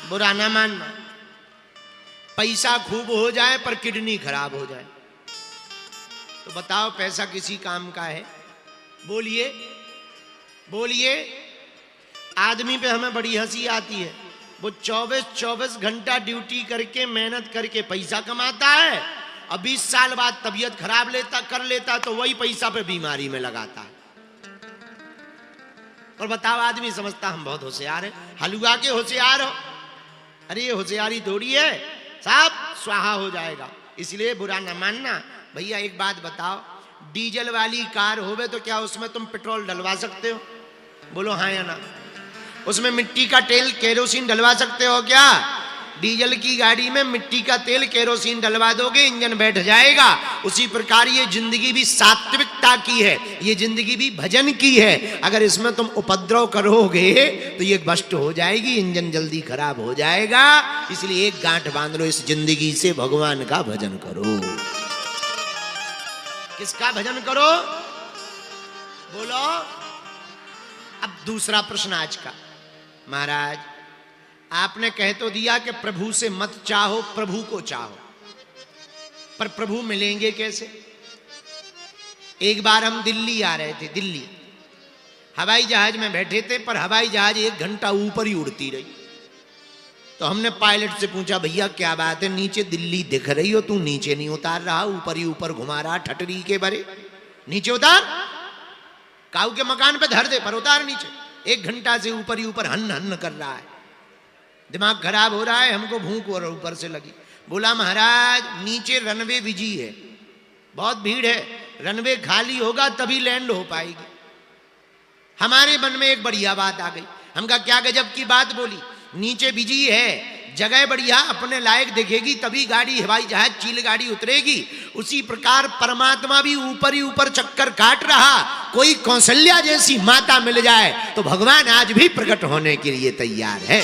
बुरा ना मानना। पैसा खूब हो जाए पर किडनी खराब हो जाए तो बताओ पैसा किसी काम का है? बोलिए बोलिए। आदमी पे हमें बड़ी हंसी आती है, वो 24 घंटा ड्यूटी करके मेहनत करके पैसा कमाता है और 20 साल बाद तबीयत खराब कर लेता तो वही पैसा पे बीमारी में लगाता है। और बताओ आदमी समझता हम बहुत होशियार है, हलुआ के होशियार हो। अरे ये होशियारी थोड़ी है, सब स्वाहा हो जाएगा। इसलिए बुरा ना मानना। भैया एक बात बताओ, डीजल वाली कार होवे तो क्या उसमें तुम पेट्रोल डलवा सकते हो? बोलो हाँ या ना। उसमें मिट्टी का तेल केरोसिन डलवा सकते हो क्या? डीजल की गाड़ी में मिट्टी का तेल केरोसिन डलवा दोगे, इंजन बैठ जाएगा। उसी प्रकार ये जिंदगी भी सात्विकता की है, ये जिंदगी भी भजन की है। अगर इसमें तुम उपद्रव करोगे तो ये भ्रष्ट हो जाएगी, इंजन जल्दी खराब हो जाएगा। इसलिए एक गांठ बांध लो, इस जिंदगी से भगवान का भजन करो। किसका भजन करो? बोलो। अब दूसरा प्रश्न आज का। महाराज आपने कह तो दिया कि प्रभु से मत चाहो, प्रभु को चाहो, पर प्रभु मिलेंगे कैसे? एक बार हम दिल्ली आ रहे थे, दिल्ली हवाई जहाज में बैठे थे, पर हवाई जहाज 1 घंटा ऊपर ही उड़ती रही। तो हमने पायलट से पूछा, भैया क्या बात है, नीचे दिल्ली दिख रही हो, तू नीचे नहीं उतार रहा, ऊपर ही ऊपर घुमा रहा ठटरी के बरे, नीचे उतार, काऊ के मकान पे धर दे पर उतार नीचे। 1 घंटा से ऊपर ही ऊपर हन्न हन्न कर रहा है, दिमाग खराब हो रहा है, हमको भूख और ऊपर से लगी। बोला महाराज नीचे रनवे बिजी है, बहुत भीड़ है, रनवे खाली होगा तभी लैंड हो पाएगी। हमारे मन में एक बढ़िया बात आ गई। हम कहा क्या गजब की बात बोली, नीचे बिजी है, जगह बढ़िया अपने लायक दिखेगी तभी गाड़ी हवाई जहाज चील गाड़ी उतरेगी। उसी प्रकार परमात्मा भी ऊपर ही ऊपर चक्कर काट रहा। कोई कौशल्या जैसी माता मिल जाए तो भगवान आज भी प्रकट होने के लिए तैयार है।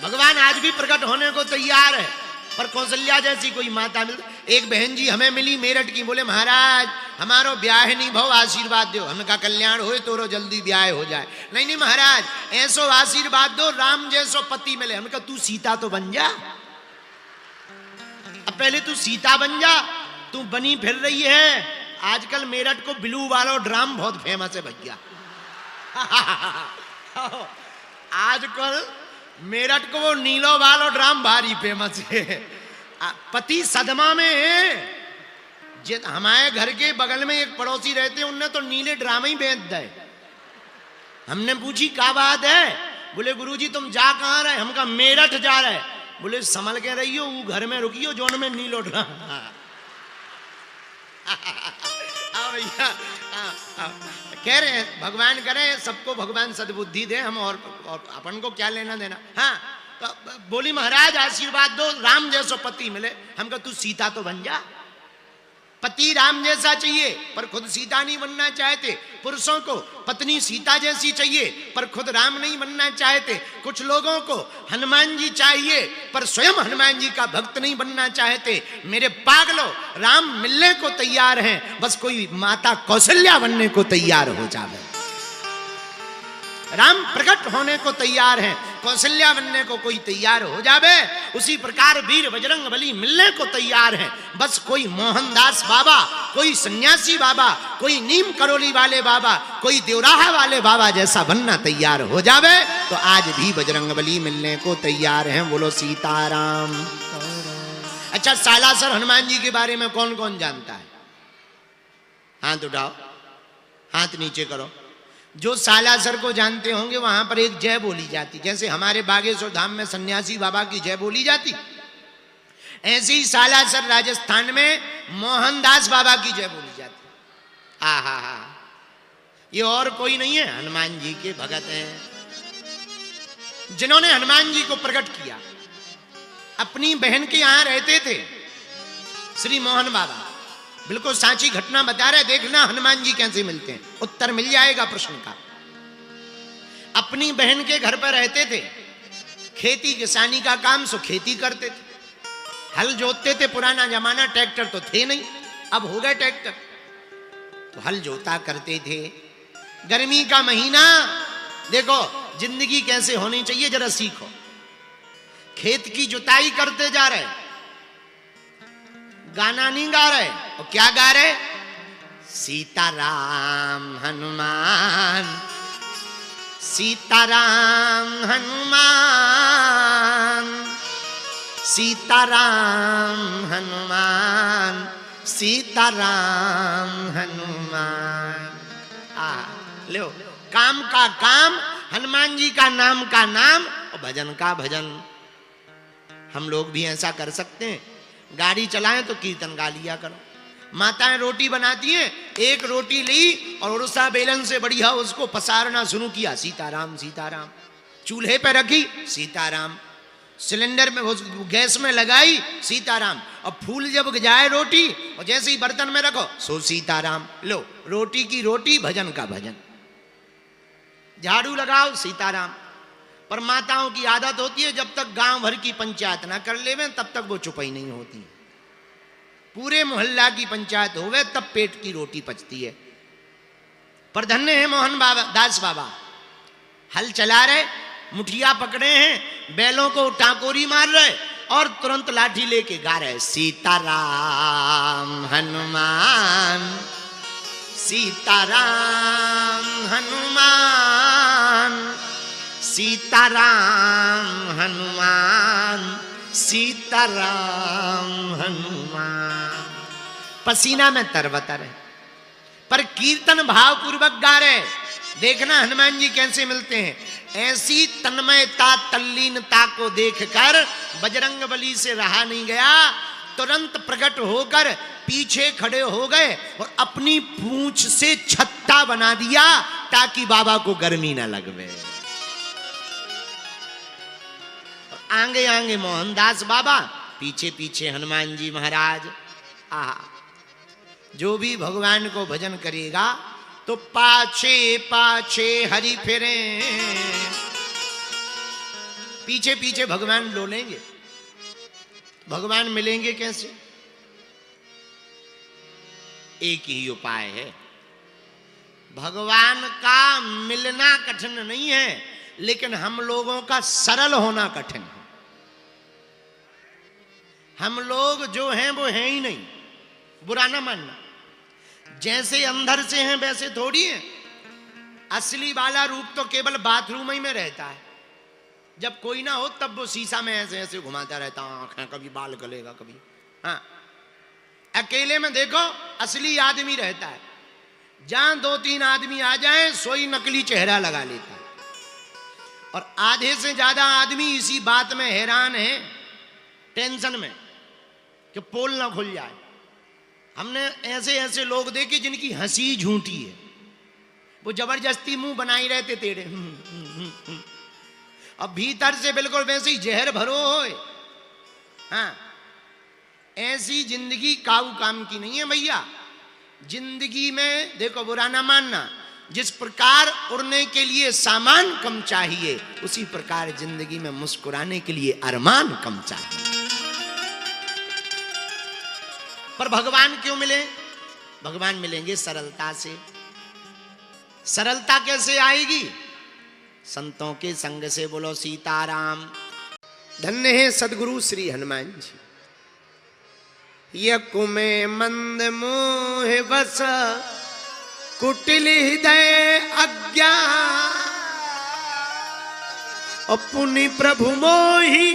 भगवान आज भी प्रकट होने को तैयार है, पर कौशल्या जैसी कोई माता मिल। एक बहन जी हमें मिली मेरठ की, बोले महाराज हमारो ब्याह नहीं भाव, आशीर्वाद दो। हमने कहा कल्याण हो तो जल्दी ब्याह हो जाए। नहीं नहीं महाराज ऐसो आशीर्वाद दो राम जैसो पति मिले। हमने कहा तू सीता तो बन जा, अब पहले तू सीता बन जा, तू बनी फिर रही है। आजकल मेरठ को ब्लू वाला ड्राम बहुत फेमस है भैया। आजकल मेरठ को वो नीलो वालो ड्राम भारी फेमस है। पति सदमा में है। हमारे घर के बगल में एक पड़ोसी रहते हैं, उनने तो नीले ड्राम ही बेच दे। हमने पूछी क्या बात है? बोले गुरुजी तुम जा कहाँ रहे? हम कहा मेरठ जा रहे। बोले संभल के रहियो, वो घर में रुकियो जोन में नीलो ड्राम। भैया कह रहे हैं भगवान करें सबको भगवान सद्बुद्धि दे, हम और अपन को क्या लेना देना। हाँ तो बोली महाराज आशीर्वाद दो राम जैसो पति मिले। हम कहा तू सीता तो बन जा। पति राम जैसा चाहिए पर खुद सीता नहीं बनना चाहते। पुरुषों को पत्नी सीता जैसी चाहिए पर खुद राम नहीं बनना चाहते। कुछ लोगों को हनुमान जी चाहिए पर स्वयं हनुमान जी का भक्त नहीं बनना चाहते। मेरे पागलों राम मिलने को तैयार हैं, बस कोई माता कौशल्या बनने को तैयार हो जाए। राम प्रकट होने को तैयार हैं, कौशल्या बनने को कोई तैयार हो जावे। उसी प्रकार वीर बजरंग बली मिलने को तैयार हैं, बस कोई मोहनदास बाबा, कोई सन्यासी बाबा, कोई नीम करोली वाले बाबा, कोई देवराहा वाले बाबा जैसा बनना तैयार हो जावे तो आज भी बजरंग बली मिलने को तैयार हैं। बोलो सीताराम। अच्छा सालासर हनुमान जी के बारे में कौन कौन जानता है? हाथ उठाओ, हाथ नीचे करो। जो सालासर को जानते होंगे वहां पर एक जय बोली जाती, जैसे हमारे बागेश्वर धाम में सन्यासी बाबा की जय बोली जाती, ऐसे ही सालासर राजस्थान में मोहनदास बाबा की जय बोली जाती। आहा ये और कोई नहीं है, हनुमान जी के भगत हैं जिन्होंने हनुमान जी को प्रकट किया। अपनी बहन के यहां रहते थे श्री मोहन बाबा, बिल्कुल सांची घटना बता रहे, देखना हनुमान जी कैसे मिलते हैं, उत्तर मिल जाएगा प्रश्न का। अपनी बहन के घर पर रहते थे, खेती किसानी का काम सो खेती करते थे, हल जोतते थे। पुराना जमाना, ट्रैक्टर तो थे नहीं, अब हो गए ट्रैक्टर, तो हल जोता करते थे। गर्मी का महीना देखो, जिंदगी कैसे होनी चाहिए जरा सीखो। खेत की जुताई करते जा रहे, गाना नहीं गा रहे, और क्या गा रहे? सीताराम हनुमान, सीताराम हनुमान, सीताराम हनुमान, सीताराम हनुमान। लो, काम का काम, हनुमान जी का नाम और भजन का भजन। हम लोग भी ऐसा कर सकते हैं। गाड़ी चलाएं तो कीर्तन गा लिया करो। माताएं रोटी बनाती हैं, एक रोटी ली और उड़सा बेलन से बढ़िया उसको पसारना शुरू किया, सीताराम सीताराम। चूल्हे पे रखी, सीताराम। सिलेंडर में गैस में लगाई, सीताराम। और फूल जब जाए रोटी और जैसे ही बर्तन में रखो, सो सीताराम। लो, रोटी की रोटी, भजन का भजन। झाड़ू लगाओ, सीताराम। पर माताओं की आदत होती है, जब तक गांव भर की पंचायत ना कर लेवे तब तक वो चुप ही नहीं होती। पूरे मोहल्ला की पंचायत होवे तब पेट की रोटी पचती है। पर धन्य है मोहन बाबा, दास बाबा, हल चला रहे, मुठिया पकड़े हैं, बैलों को टाकोरी मार रहे और तुरंत लाठी लेके गा रहे, सीताराम हनुमान, सीताराम हनुमान, सीताराम हनुमान, सीताराम हनुमान। पसीना में तरबतर है, पर कीर्तन भाव पूर्वक गा रहे। देखना हनुमान जी कैसे मिलते हैं। ऐसी तन्मयता, तल्लीनता को देखकर बजरंग बली से रहा नहीं गया, तुरंत प्रकट होकर पीछे खड़े हो गए और अपनी पूंछ से छत्ता बना दिया ताकि बाबा को गर्मी ना लगवे। आगे आगे मोहनदास बाबा, पीछे पीछे हनुमान जी महाराज। जो भी भगवान को भजन करेगा तो पाछे पाछे हरि फिरे, पीछे पीछे भगवान डोलेंगे। भगवान मिलेंगे कैसे? एक ही उपाय है। भगवान का मिलना कठिन नहीं है, लेकिन हम लोगों का सरल होना कठिन है। हम लोग जो हैं वो हैं ही नहीं, बुरा ना मानना। जैसे अंदर से हैं वैसे थोड़ी है। असली वाला रूप तो केवल बाथरूम ही में रहता है। जब कोई ना हो तब वो शीशा में ऐसे ऐसे घुमाता रहता, आंखें कभी बाल गलेगा कभी। हाँ, अकेले में देखो असली आदमी रहता है। जहां 2-3 आदमी आ जाएं सोई नकली चेहरा लगा लेता है। और आधे से ज्यादा आदमी इसी बात में हैरान है, टेंशन में, कि पोल ना खुल जाए। हमने ऐसे ऐसे लोग देखे जिनकी हंसी झूठी है, वो जबरदस्ती मुंह बनाई रहते टेढ़े, अब भीतर से बिल्कुल वैसे ही जहर भरो होए। हाँ, ऐसी जिंदगी काऊ काम की नहीं है भैया। जिंदगी में देखो, बुरा ना मानना, जिस प्रकार उड़ने के लिए सामान कम चाहिए, उसी प्रकार जिंदगी में मुस्कुराने के लिए अरमान कम चाहिए। पर भगवान क्यों मिले? भगवान मिलेंगे सरलता से। सरलता कैसे आएगी? संतों के संग से। बोलो सीताराम। धन्य है सदगुरु श्री हनुमान जी। यकु में मंद मोह बस, कुटिल हृदय अज्ञान, अपनी प्रभु मोहि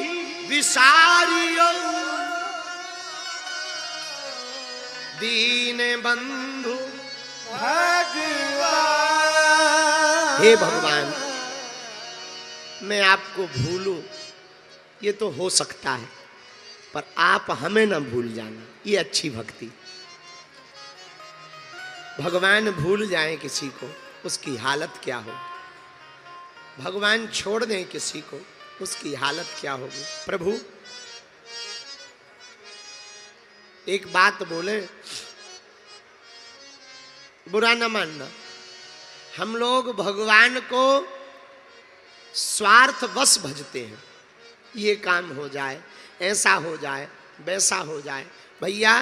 विसारियो, दीन बंधु भगवान। हे भगवान, मैं आपको भूलूं ये तो हो सकता है, पर आप हमें ना भूल जाना, ये अच्छी भक्ति। भगवान भूल जाए किसी को, उसकी हालत क्या हो? भगवान छोड़ दें किसी को, उसकी हालत क्या होगी? प्रभु एक बात बोले, बुरा न मानना, हम लोग भगवान को स्वार्थवश भजते हैं। ये काम हो जाए, ऐसा हो जाए, वैसा हो जाए। भैया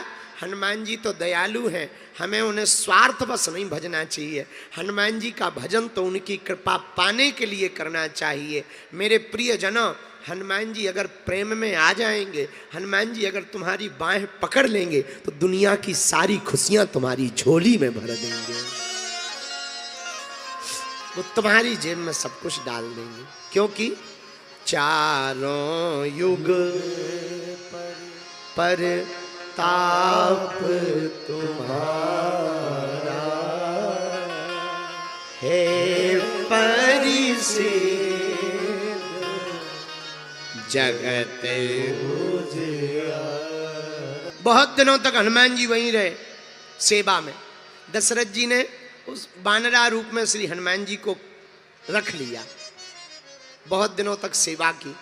हनुमान जी तो दयालु हैं, हमें उन्हें स्वार्थवश नहीं भजना चाहिए। हनुमान जी का भजन तो उनकी कृपा पाने के लिए करना चाहिए। मेरे प्रियजनों, हनुमान जी अगर प्रेम में आ जाएंगे, हनुमान जी अगर तुम्हारी बाहें पकड़ लेंगे तो दुनिया की सारी खुशियां तुम्हारी झोली में भर देंगे। वो तुम्हारी जेब में सब कुछ डाल देंगे, क्योंकि चारों युग पर ताप तुम्हारा है परिसिद्ध जगत उजियारा। बहुत दिनों तक हनुमान जी वहीं रहे सेवा में। दशरथ जी ने उस बानरा रूप में श्री हनुमान जी को रख लिया, बहुत दिनों तक सेवा की।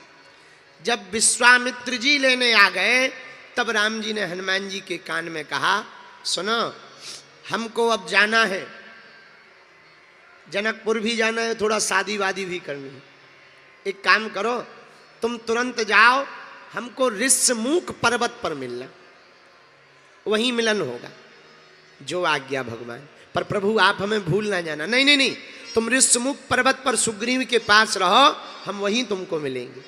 जब विश्वामित्र जी लेने आ गए तब राम जी ने हनुमान जी के कान में कहा, सुनो, हमको अब जाना है, जनकपुर भी जाना है, थोड़ा शादी वादी भी करनी है। एक काम करो, तुम तुरंत जाओ, हमको ऋष्यमुख पर्वत पर मिलना, वहीं मिलन होगा। जो आज्ञा भगवान। पर प्रभु आप हमें भूल ना जाना। नहीं नहीं नहीं, तुम ऋष्यमुख पर्वत पर सुग्रीव के पास रहो, हम वहीं तुमको मिलेंगे।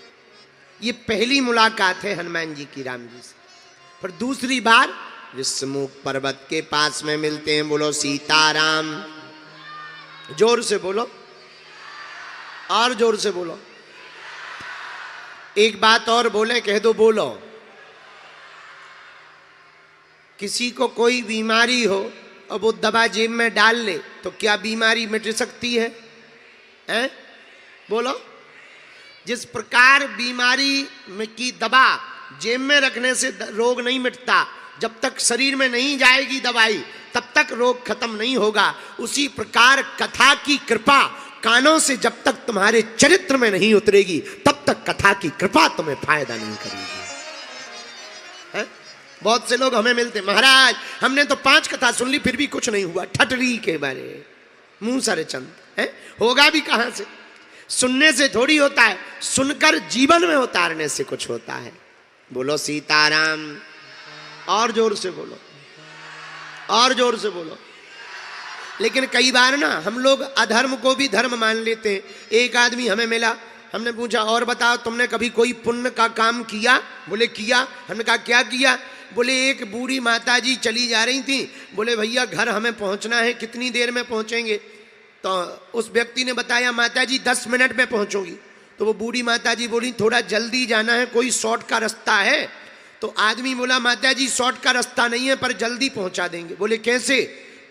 ये पहली मुलाकात है हनुमान जी की राम जी से। पर दूसरी बार ऋष्यमुख पर्वत के पास में मिलते हैं। बोलो सीताराम, जोर से बोलो, और जोर से बोलो। एक बात और बोले, कह दो बोलो। किसी को कोई बीमारी हो और वो दवा जेब में डाल ले तो क्या बीमारी मिट सकती है? हैं? बोलो। जिस प्रकार बीमारी की दवा जेब में रखने से रोग नहीं मिटता, जब तक शरीर में नहीं जाएगी दवाई तब तक रोग खत्म नहीं होगा, उसी प्रकार कथा की कृपा कानों से जब तक तुम्हारे चरित्र में नहीं उतरेगी तब तक कथा की कृपा तुम्हें फायदा नहीं करेगी। है? बहुत से लोग हमें मिलते, महाराज हमने तो 5 कथा सुन ली फिर भी कुछ नहीं हुआ, ठटरी के बारे मुंह सारे चंद है, होगा भी कहां से? सुनने से थोड़ी होता है, सुनकर जीवन में उतारने से कुछ होता है। बोलो सीताराम, और जोर से बोलो, और जोर से बोलो। लेकिन कई बार ना हम लोग अधर्म को भी धर्म मान लेते हैं। एक आदमी हमें मिला, हमने पूछा और बताओ तुमने कभी कोई पुण्य का काम किया? बोले किया। हमने कहा क्या किया? बोले एक बूढ़ी माताजी चली जा रही थी, बोले भैया घर हमें पहुंचना है, कितनी देर में पहुंचेंगे? तो उस व्यक्ति ने बताया माताजी 10 मिनट में पहुंचोगी। तो वो बूढ़ी माताजी बोली थोड़ा जल्दी जाना है, कोई शॉर्ट का रास्ता है? तो आदमी बोला माताजी शॉर्ट का रास्ता नहीं है पर जल्दी पहुंचा देंगे। बोले कैसे?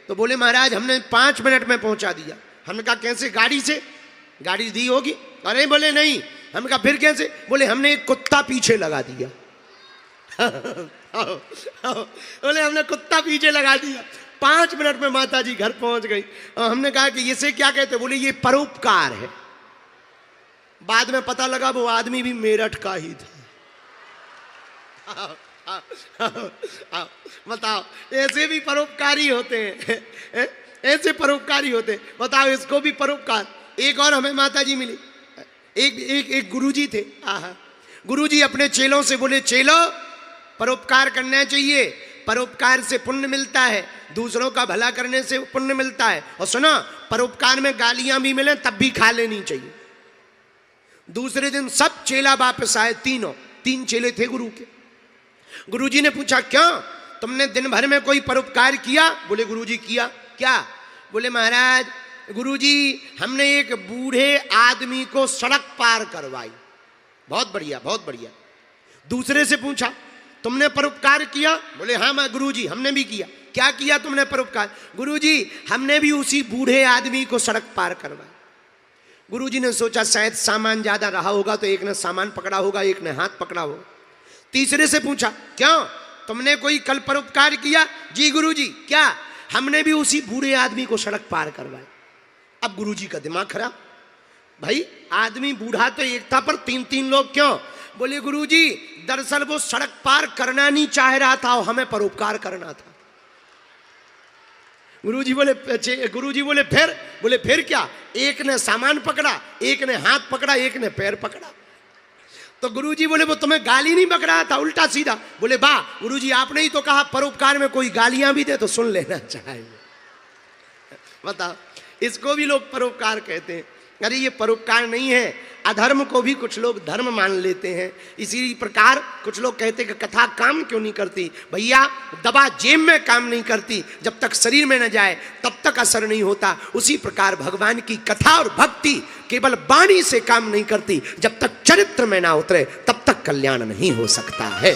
तो बोले महाराज हमने 5 मिनट में पहुंचा दिया। हमने कहा कैसे? गाड़ी से? गाड़ी दी होगी। अरे बोले नहीं। हमने कहा फिर कैसे? बोले हमने एक कुत्ता पीछे लगा दिया। बोले हमने कुत्ता पीछे लगा दिया। 5 मिनट में माताजी घर पहुंच गई। और हमने कहा कि इसे क्या कहते? बोले ये परोपकार है। बाद में पता लगा वो आदमी भी मेरठ का ही था। बताओ, ऐसे भी परोपकारी होते हैं, ऐसे परोपकारी होते हैं। बताओ, इसको भी परोपकार। एक और हमें माताजी मिली, एक गुरुजी थे। गुरुजी अपने चेलों से बोले चेलो परोपकार करना चाहिए, परोपकार से पुण्य मिलता है, दूसरों का भला करने से पुण्य मिलता है। और सुनो, परोपकार में गालियां भी मिले तब भी खा लेनी चाहिए। दूसरे दिन सब चेला वापस आए, 3 चेले थे गुरु के। गुरुजी ने पूछा क्यों, तुमने दिन भर में कोई परोपकार किया? बोले गुरुजी किया। क्या? बोले महाराज गुरुजी हमने एक बूढ़े आदमी को सड़क पार करवाई। बहुत बढ़िया, बहुत बढ़िया। दूसरे से पूछा तुमने परोपकार किया? बोले हाँ मैं गुरुजी हमने भी किया। क्या किया तुमने परोपकार? गुरुजी हमने भी उसी बूढ़े आदमी को सड़क पार करवाई। गुरुजी ने सोचा शायद सामान ज्यादा रहा होगा तो एक ने सामान पकड़ा होगा, एक ने हाथ पकड़ा होगा। तीसरे से पूछा क्यों तुमने कोई कल परोपकार किया? जी गुरुजी। क्या? हमने भी उसी बूढ़े आदमी को सड़क पार करवाई। अब गुरुजी का दिमाग खराब, भाई आदमी बूढ़ा तो एक था पर 3 लोग क्यों? बोले गुरुजी दरअसल वो सड़क पार करना नहीं चाह रहा था और हमें परोपकार करना था। गुरुजी बोले फिर? बोले फिर क्या? एक ने सामान पकड़ा, एक ने हाथ पकड़ा, एक ने पैर पकड़ा। तो गुरुजी बोले वो तुम्हें गाली नहीं बक रहा था, उल्टा सीधा। बोले वाह गुरुजी, आपने ही तो कहा परोपकार में कोई गालियां भी दे तो सुन लेना चाहिए। बताओ, इसको भी लोग परोपकार कहते हैं। अरे ये परोपकार नहीं है, अधर्म को भी कुछ लोग धर्म मान लेते हैं। इसी प्रकार कुछ लोग कहते हैं कि कथा काम क्यों नहीं करती। भैया दवा जेब में काम नहीं करती, जब तक शरीर में न जाए तब तक असर नहीं होता। उसी प्रकार भगवान की कथा और भक्ति केवल वाणी से काम नहीं करती, जब तक चरित्र में ना उतरे तब तक कल्याण नहीं हो सकता है।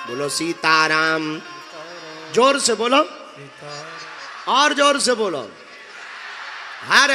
बोलो सीताराम, जोर से बोलो और जोर से बोलो। हर